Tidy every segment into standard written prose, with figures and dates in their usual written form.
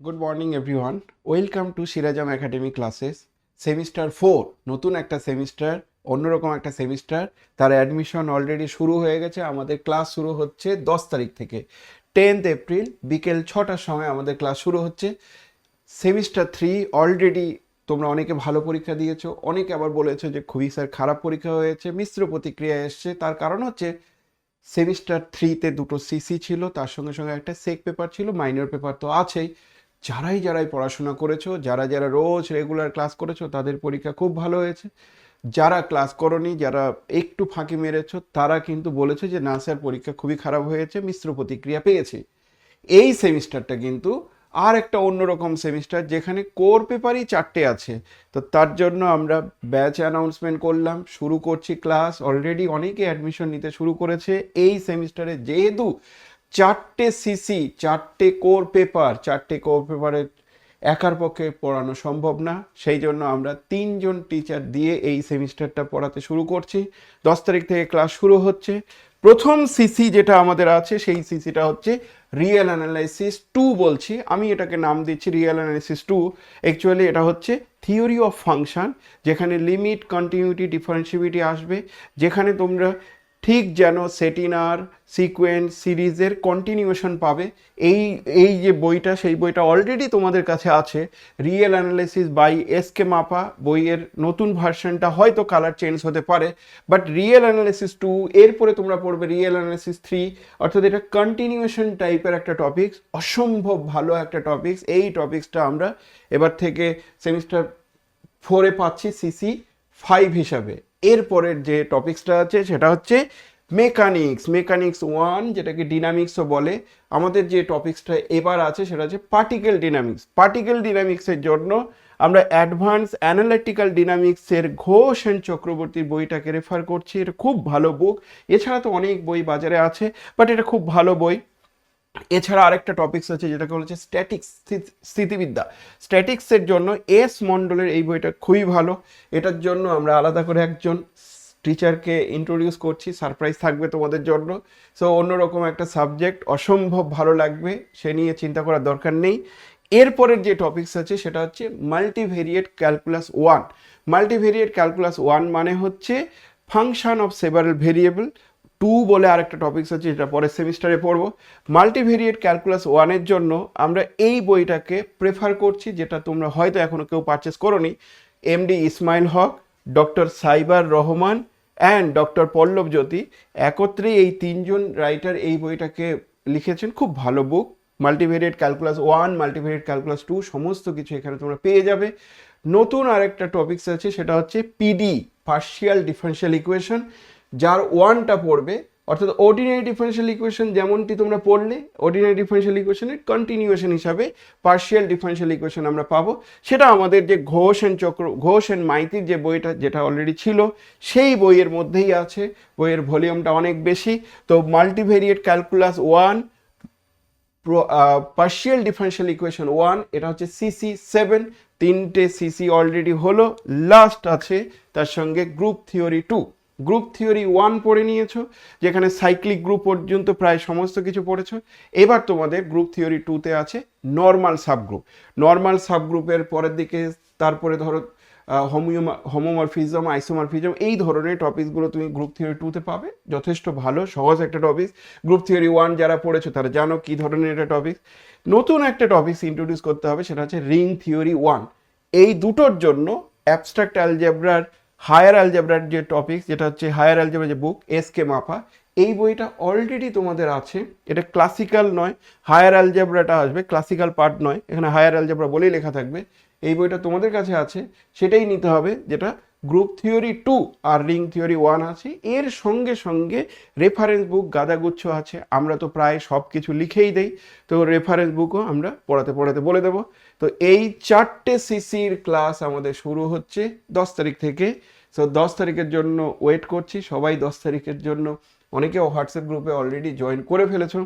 Good morning everyone, welcome to Sirajam academy classes. Semester 4, নতুন একটা semester, অন্যরকম একটা সেমিস্টার। তার অ্যাডমিশন অলরেডি শুরু হয়ে গেছে। আমাদের ক্লাস শুরু হচ্ছে 10 তারিখ থেকে। 10th এপ্রিল বিকেল 6টার সময় আমাদের ক্লাস শুরু হচ্ছে। সেমিস্টার 3 অলরেডি তোমরা অনেকে ভালো পরীক্ষা দিয়েছো, অনেকে আবার বলেছো যে খুবই স্যার খারাপ পরীক্ষা হয়েছে, মিশ্র প্রতিক্রিয়া এসছে। তার কারণ হচ্ছে সেমিস্টার 3তে দুটো সিসি ছিল, তার সঙ্গে সঙ্গে একটা সেক পেপার ছিল, মাইনর পেপার তো আছেই। যারাই পড়াশোনা করেছো, যারা রোজ রেগুলার ক্লাস করেছো, তাদের পরীক্ষা খুব ভালো হয়েছে। যারা ক্লাস করনি, যারা একটু ফাঁকি মেরেছো, তারা কিন্তু বলেছো যে না স্যার পরীক্ষা খুবই খারাপ হয়েছে, মিশ্র প্রতিক্রিয়া পেয়েছি। এই সেমিস্টারটা কিন্তু আর একটা অন্যরকম সেমিস্টার, যেখানে কোর পেপারই 4টে আছে। তো তার জন্য আমরা ব্যাচ অ্যানাউন্সমেন্ট করলাম, শুরু করছি ক্লাস। অলরেডি অনেকে অ্যাডমিশন নিতে শুরু করেছে এই সেমিস্টারে। যেহেতু 4টে সিসি, 4টে কোর পেপারের একার পক্ষে পড়ানো সম্ভব না, সেই জন্য আমরা 3জন টিচার দিয়ে এই সেমিস্টারটা পড়াতে শুরু করছি। 10 তারিখ থেকে ক্লাস শুরু হচ্ছে। প্রথম সিসি যেটা আমাদের আছে, সেই সিসিটা হচ্ছে রিয়েল অ্যানালাইসিস 2 বলছি আমি, এটাকে নাম দিচ্ছি রিয়েল অ্যানালাইসিস 2। অ্যাকচুয়ালি এটা হচ্ছে থিওরি অফ ফাংশন, যেখানে লিমিট, কন্টিনিউটি, ডিফারেন্সিবিলিটি আসবে। যেখানে তোমরা ঠিক যেন সেটিনার, সিকোয়েন্স, সিরিজের কন্টিনিউশন পাবে। এই এই যে বইটা, সেই বইটা অলরেডি তোমাদের কাছে আছে, রিয়েল অ্যানালাইসিস বাই এসকে মাপা। বইয়ের নতুন ভার্সনটা হয়তো কালার চেঞ্জ হতে পারে, বাট রিয়েল অ্যানালাইসিস 2, এরপরে তোমরা পড়বে রিয়েল অ্যানালাইসিস 3। অর্থাৎ এটা কন্টিনিউশন টাইপের একটা টপিক্স, অসম্ভব ভালো একটা টপিক্স। এই টপিক্সটা আমরা এবার থেকে সেমিস্টার 4-এ পাচ্ছি সিসি 5 হিসাবে। এরপরের যে টপিক্সটা আছে সেটা হচ্ছে মেকানিক্স 1, যেটাকে ডিনামিক্সও বলে। আমাদের যে টপিক্সটা এবার আছে সেটা হচ্ছে পার্টিকেল ডিনামিক্সের জন্য আমরা অ্যাডভান্স অ্যানালিটিক্যাল ডিনামিক্সের ঘোষ অ্যান্ড চক্রবর্তীর বইটাকে রেফার করছি। এটা খুব ভালো বুক। এছাড়া তো অনেক বই বাজারে আছে, বাট এটা খুব ভালো বই। এছাড়া আরেকটা টপিক্স আছে যেটাকে বলেছে স্ট্যাটিক্স, স্থিতিবিদ্যা। স্ট্যাটিক্সের জন্য এস মণ্ডলের এই বইটা খুবই ভালো। এটার জন্য আমরা আলাদা করে একজন টিচারকে ইন্ট্রোডিউস করছি, সারপ্রাইজ থাকবে তোমাদের জন্য। সো অন্যরকম একটা সাবজেক্ট, অসম্ভব ভালো লাগবে, সে নিয়ে চিন্তা করার দরকার নেই। এরপরের যে টপিক্স আছে সেটা হচ্ছে মাল্টিভেরিয়েট ক্যালকুলাস 1। মাল্টিভেরিয়েট ক্যালকুলাস 1 মানে হচ্ছে ফাংশন অফ সেভারাল ভেরিয়েবল। 2 বলে আরেকটা টপিক্স আছে, যেটা পরের সেমিস্টারে পড়বো। মাল্টিভেরিয়েট ক্যালকুলাস 1-এর জন্য আমরা এই বইটাকে প্রেফার করছি, যেটা তোমরা হয়তো এখনো কেউ পারচেস করোনি। MD Ismail Haque, doctor Saibur Rahman and doctor Pallab Jyoti একত্রে এই 3জন রাইটার এই বইটাকে লিখেছেন। খুব ভালো book. Multivariate calculus 1, multivariate calculus 2 সমস্ত কিছু এখানে তোমরা পেয়ে যাবে। নতুন আরেকটা টপিক্স আছে, সেটা হচ্ছে পিডি, পার্শিয়াল ডিফারেনশিয়াল ইকুয়েশন, যার 1টা পড়বে। অর্থাৎ অর্ডিনারি ডিফারেনশিয়াল ইকুয়েশন যেমনটি তোমরা পড়লে, অর্ডিনারি ডিফারেনশিয়াল ইকুয়েশনের কন্টিনিউয়েশন হিসাবে পার্শিয়াল ডিফারেনশিয়াল ইকুয়েশন আমরা পাবো। সেটা আমাদের যে ঘোষ অ্যান্ড মাইতির যে বইটা, যেটা অলরেডি ছিল, সেই বইয়ের মধ্যেই আছে। বইয়ের ভলিউমটা অনেক বেশি। তো multivariate calculus 1, partial differential equation 1, এটা হচ্ছে সিসি 7। 3টে সিসি অলরেডি হলো, লাস্ট আছে তার সঙ্গে গ্রুপ থিওরি 2। গ্রুপ থিওরি 1 পড়ে নিয়েছো, যেখানে সাইক্লিক গ্রুপ পর্যন্ত প্রায় সমস্ত কিছু পড়েছো। এবার তোমাদের গ্রুপ থিওরি 2-তে আছে নর্মাল সাবগ্রুপ। নর্মাল সাবগ্রুপের পরের দিকে তারপরে ধরো হোমোমরফিজম, আইসোমরফিজম, এই ধরনের টপিকসগুলো তুমি গ্রুপ থিওরি 2-তে পাবে। যথেষ্ট ভালো সহজ একটা টপিক্স। গ্রুপ থিওরি 1 যারা পড়েছো তারা জানো কী ধরনের একটা টপিক্স। নতুন একটা টপিক্স ইন্ট্রোডিউস করতে হবে, সেটা হচ্ছে রিং থিওরি 1। এই দুটোর জন্য অ্যাবস্ট্রাক্ট অ্যালজেব্রার, হায়ার অ্যালজেব্রার যে টপিক্স, যেটা হচ্ছে হায়ার অ্যালজেব্রা যে বুক, এসকে মাপা, এই বইটা অলরেডি তোমাদের আছে। এটা ক্লাসিক্যাল নয়, হায়ার অ্যালজেব্রাটা আসবে, ক্লাসিক্যাল পার্ট নয়, এখানে হায়ার অ্যালজেব্রা বলেই লেখা থাকবে। এই বইটা তোমাদের কাছে আছে, সেটাই নিতে হবে, যেটা গ্রুপ থিওরি 2 আর রিং থিওরি 1 আছে। এর সঙ্গে সঙ্গে রেফারেন্স বুক গাদাগুচ্ছ আছে, আমরা তো প্রায় সব কিছু লিখেই দেই, তো রেফারেন্স বুকও আমরা পড়াতে পড়াতে বলে দেবো। তো এই 4টে সিসির ক্লাস আমাদের শুরু হচ্ছে 10 তারিখ থেকে। সো 10 তারিখের জন্য ওয়েট করছি, সবাই 10 তারিখের জন্য। অনেকে হোয়াটসঅ্যাপ গ্রুপে অলরেডি জয়েন করে ফেলেছো।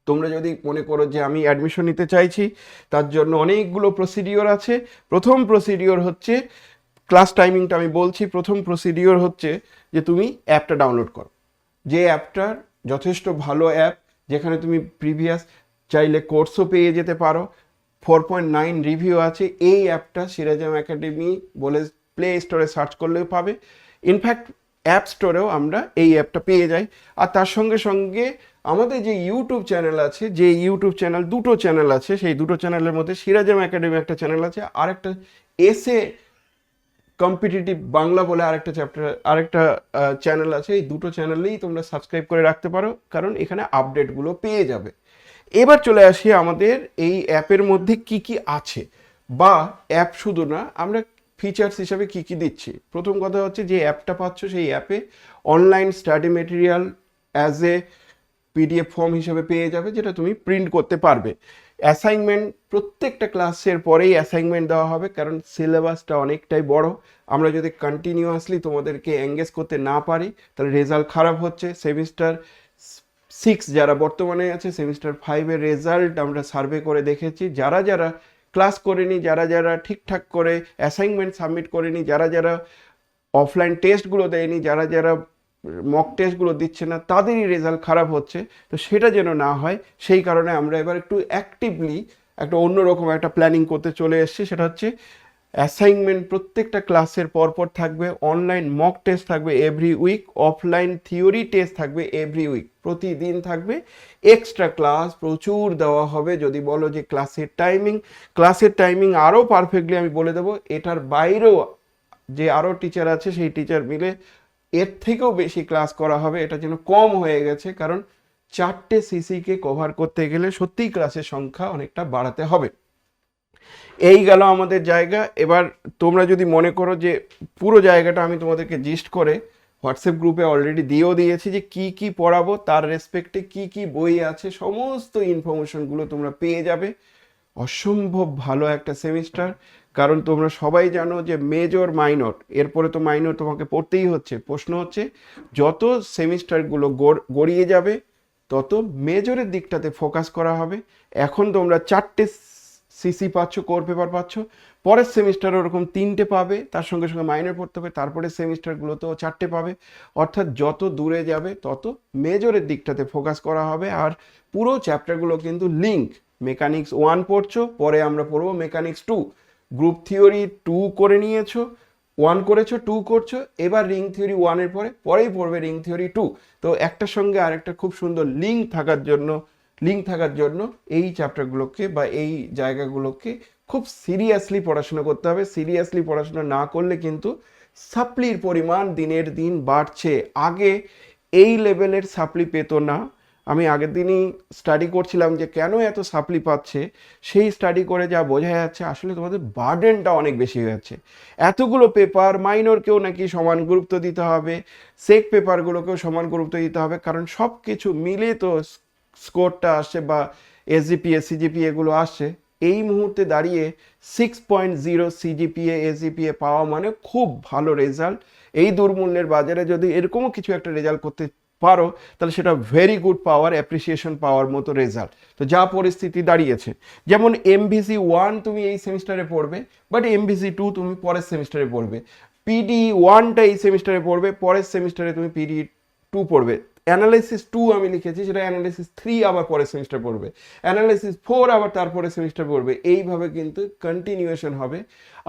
তোমরা যদি মনে করো যে আমি অ্যাডমিশন নিতে চাইছি, তার জন্য অনেকগুলো প্রসিডিওর আছে। প্রথম প্রসিডিওর হচ্ছে, ক্লাস টাইমিংটা আমি বলছি। প্রথম প্রসিডিওর হচ্ছে যে তুমি অ্যাপটা ডাউনলোড করো। যে অ্যাপটার যথেষ্ট ভালো অ্যাপ, যেখানে তুমি প্রিভিয়াস চাইলে কোর্সও পেয়ে যেতে পারো, 4.9 রিভিউ আছে। এই অ্যাপটা সিরাজাম একাডেমি বলে প্লে স্টোরে সার্চ করলেও পাবে, ইনফ্যাক্ট অ্যাপ স্টোরেও আমরা এই অ্যাপটা পেয়ে যাই। আর তার সঙ্গে সঙ্গে আমাদের যে ইউটিউব চ্যানেল আছে, যে ইউটিউব চ্যানেল, দুটো চ্যানেল আছে, সেই দুটো চ্যানেলের মধ্যে সিরাজাম একাডেমি একটা চ্যানেল আছে, আর একটা এসে কম্পিটিটিভ বাংলা বলে আরেকটা চ্যানেল আছে। এই দুটো চ্যানেলেই তোমরা সাবস্ক্রাইব করে রাখতে পারো, কারণ এখানে আপডেটগুলো পেয়ে যাবে। এবার চলে আসি আমাদের এই অ্যাপের মধ্যে কি কি আছে, বা অ্যাপ শুধু না, আমরা ফিচার্স হিসাবে কি কি দিচ্ছি। প্রথম কথা হচ্ছে যে অ্যাপটা পাচ্ছ, সেই অ্যাপে online study material as a PDF form হিসেবে পেয়ে যাবে, যেটা তুমি প্রিন্ট করতে পারবে। অ্যাসাইনমেন্ট প্রত্যেকটা ক্লাসের পরেই অ্যাসাইনমেন্ট দেওয়া হবে, কারণ সিলেবাসটা অনেকটাই বড়। আমরা যদি কন্টিনিউয়াসলি তোমাদেরকে এঙ্গেজ করতে না পারি, তাহলে রেজাল্ট খারাপ হচ্ছে। সেমিস্টার 6 যারা বর্তমানে আছে, সেমিস্টার 5-এর রেজাল্ট আমরা সার্ভে করে দেখেছি, যারা যারা ক্লাস করেনি, যারা যারা ঠিকঠাক করে অ্যাসাইনমেন্ট সাবমিট করেনি, যারা যারা অফলাইন টেস্টগুলো দেয়নি, যারা যারা মক টেস্টগুলো দিচ্ছে না, তাদেরই রেজাল্ট খারাপ হচ্ছে। তো সেটা যেন না হয়, সেই কারণে আমরা এবার একটু অ্যাক্টিভলি একটা অন্যরকম একটা প্ল্যানিং করতে চলে এসেছি। সেটা হচ্ছে অ্যাসাইনমেন্ট প্রত্যেকটা ক্লাসের পরপর থাকবে, অনলাইন মক টেস্ট থাকবে every week, offline theory test থাকবে এভরি উইক, প্রতিদিন থাকবে। এক্সট্রা ক্লাস প্রচুর দেওয়া হবে। যদি বলো যে ক্লাসের টাইমিং আরও পারফেক্টলি আমি বলে দেবো। এটার বাইরেও যে আরও টিচার আছে, সেই টিচার মিলে এর থেকেও বেশি ক্লাস করা হবে। এটা যেন কম হয়ে গেছে, কারণ 4টে সিসিকে কভার করতে গেলে সত্যিই ক্লাসের সংখ্যা অনেকটা বাড়াতে হবে। এই গেল আমাদের জায়গা। এবার তোমরা যদি মনে করো যে পুরো জায়গাটা আমি তোমাদেরকে জিস্ট করে হোয়াটসঅ্যাপ গ্রুপে অলরেডি দিয়েও দিয়েছি, যে কি কি পড়াবো, তার রেসপেক্টে কি কি বই আছে, সমস্ত ইনফরমেশনগুলো তোমরা পেয়ে যাবে। অসম্ভব ভালো একটা সেমিস্টার, কারণ তোমরা সবাই জানো যে মেজর মাইনর, এরপরে তো মাইনর তোমাকে পড়তেই হচ্ছে। প্রশ্ন হচ্ছে যত সেমিস্টারগুলো গড়িয়ে যাবে, তত মেজরের দিকটাতে ফোকাস করা হবে। এখন তোমরা 4টে সিসি পাচ্ছ, কোর পেপার পাচ্ছ, পরের সেমিস্টার ওরকম 3টে পাবে, তার সঙ্গে সঙ্গে মাইনর পড়তে হবে, তারপরে সেমিস্টারগুলোতেও 4টে পাবে। অর্থাৎ যত দূরে যাবে তত মেজরের দিকটাতে ফোকাস করা হবে। আর পুরো চ্যাপ্টারগুলো কিন্তু লিঙ্ক, মেকানিক্স 1 পড়ছো, পরে আমরা পড়বো মেকানিক্স 2, গ্রুপ থিওরি 2 করে নিয়েছো, 1 করেছো, 2 করছো, এবার রিং থিওরি 1-এর পরেই পড়বে রিং থিওরি 2। তো একটার সঙ্গে আরেকটা খুব সুন্দর লিঙ্ক থাকার জন্য এই চ্যাপ্টারগুলোকে বা এই জায়গাগুলোকে খুব সিরিয়াসলি পড়াশোনা করতে হবে। সিরিয়াসলি পড়াশোনা না করলে কিন্তু সাপ্লির পরিমাণ দিনের দিন বাড়ছে। আগে এই লেভেলের সাপ্লি পেত না। আমি আগের দিনই স্টাডি করছিলাম যে কেন এত সাপ্লি পাচ্ছে। সেই স্টাডি করে যা বোঝা যাচ্ছে, আসলে তোমাদের বার্ডেনটা অনেক বেশি হয়ে যাচ্ছে। এতগুলো পেপার, মাইনরকেও নাকি সমান গুরুত্ব দিতে হবে, সেক পেপারগুলোকেও সমান গুরুত্ব দিতে হবে, কারণ সব কিছু মিলে তো স্কোরটা আসছে, বা এসজিপিএ সিজিপিএ এগুলো আসছে। এই মুহূর্তে দাঁড়িয়ে 6.0 সিজিপিএ এসজিপিএ পাওয়া মানে খুব ভালো রেজাল্ট। এই দুর্মূল্যের বাজারে যদি এরকমও কিছু একটা রেজাল্ট করতে পারো, তাহলে সেটা ভেরি গুড পাওয়ার, অ্যাপ্রিসিয়েশন পাওয়ার মতো রেজাল্ট। তো যা পরিস্থিতি দাঁড়িয়েছে, যেমন এমভিসি 1 তুমি এই সেমিস্টারে পড়বে, বাট এমভিসি 2 তুমি পরের সেমিস্টারে পড়বে। পিডি 1টা এই সেমিস্টারে পড়বে, পরের সেমিস্টারে তুমি পিডি 2 পড়বে। অ্যানালাইসিস 2 আমি লিখেছি, সেটা অ্যানালাইসিস 3 আবার পরের সেমিস্টার পড়বে, অ্যানালাইসিস 4 আবার তারপরে সেমিস্টার পড়বে। এইভাবে কিন্তু কন্টিনিউয়েশন হবে।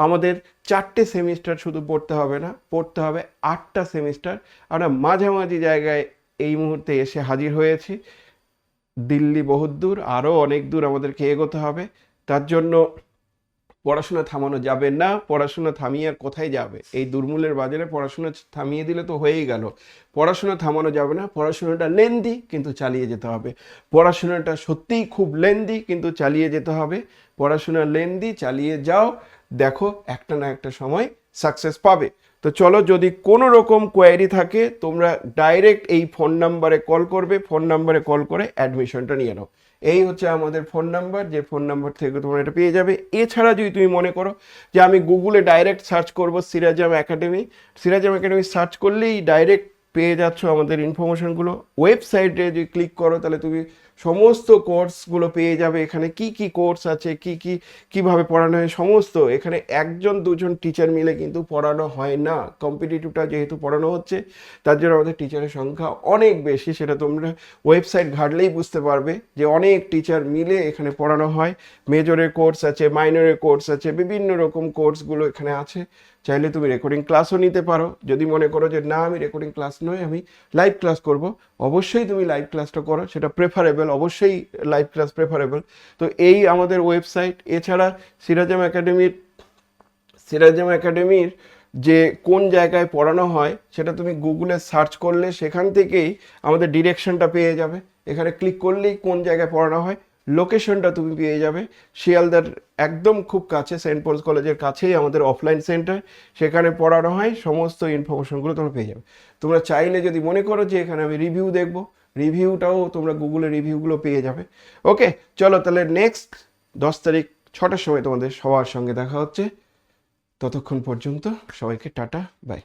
আমাদের 4টে সেমিস্টার শুধু পড়তে হবে না, পড়তে হবে 8টা সেমিস্টার। আমরা মাঝামাঝি জায়গায় এই মুহূর্তে এসে হাজির হয়েছি। দিল্লি বহুত দূর, আরও অনেক দূর আমাদেরকে এগোতে হবে। তার জন্য পড়াশোনা থামানো যাবে না। পড়াশোনা থামিয়ে আর কোথায় যাবে? এই দুর্মূল্যের বাজারে পড়াশোনা থামিয়ে দিলে তো হয়েই গেল। পড়াশোনা থামানো যাবে না। পড়াশোনাটা লেন্দি, কিন্তু চালিয়ে যেতে হবে। পড়াশোনাটা সত্যিই খুব লেন্দি, কিন্তু চালিয়ে যেতে হবে। পড়াশোনা লেন্দি, চালিয়ে যাও, দেখো একটা না একটা সময় সাকসেস পাবে। তো চলো, যদি কোনো রকম কোয়ারি থাকে তোমরা ডাইরেক্ট এই ফোন নাম্বারে কল করবে, ফোন নাম্বারে কল করে অ্যাডমিশনটা নিয়ে নাও। এই হচ্ছে আমাদের ফোন নাম্বার, যে ফোন নাম্বার থেকে তোমরা এটা পেয়ে যাবে। এছাড়া যদি তুমি মনে করো যে আমি গুগলে ডাইরেক্ট সার্চ করব সিরাজাম একাডেমি সার্চ করলেই ডাইরেক্ট পেয়ে যাচ্ছ আমাদের ইনফরমেশনগুলো। ওয়েবসাইটে যদি ক্লিক করো, তাহলে তুমি সমস্ত কোর্সগুলো পেয়ে যাবে এখানে। কি কি কোর্স আছে, কিভাবে পড়ানো হয় সমস্ত এখানে। একজন দুজন টিচার মিলে কিন্তু পড়ানো হয় না। কম্পিটিটিভটা যেহেতু পড়ানো হচ্ছে তার জন্য আমাদের টিচারের সংখ্যা অনেক বেশি। সেটা তোমরা ওয়েবসাইট ঘাটলেই বুঝতে পারবে যে অনেক টিচার মিলে এখানে পড়ানো হয়। মেজরের কোর্স আছে, মাইনরের কোর্স আছে, বিভিন্ন রকম কোর্সগুলো এখানে আছে। চাইলে তুমি রেকর্ডিং ক্লাসও নিতে পারো। যদি মনে করো যে না আমি রেকর্ডিং ক্লাস নয়, আমি লাইভ ক্লাস করব, অবশ্যই তুমি লাইভ ক্লাসটা করো, সেটা প্রেফারেবল, অবশ্যই লাইভ ক্লাস প্রেফারেবল। তো এই আমাদের ওয়েবসাইট। এছাড়া সিরাজাম একাডেমির যে কোন জায়গায় পড়ানো হয় সেটা তুমি গুগলে সার্চ করলে সেখান থেকেই আমাদের ডিরেকশনটা পেয়ে যাবে। এখানে ক্লিক করলেই কোন জায়গায় পড়ানো হয় লোকেশনটা তুমি পেয়ে যাবে। শিয়ালদার একদম খুব কাছে, সেন্ট পলস কলেজের কাছেই আমাদের অফলাইন সেন্টার, সেখানে পড়ানো হয়। সমস্ত ইনফরমেশনগুলো তোমরা পেয়ে যাবে। তোমরা চাইলে যদি মনে করো যে এখানে আমি রিভিউ দেখবো, রিভিউটাও তোমরা গুগলে রিভিউগুলো পেয়ে যাবে। ওকে, চলো তাহলে নেক্সট 10 তারিখ 6টার সময় তোমাদের সবার সঙ্গে দেখা হচ্ছে। ততক্ষণ পর্যন্ত সবাইকে টাটা, বাই।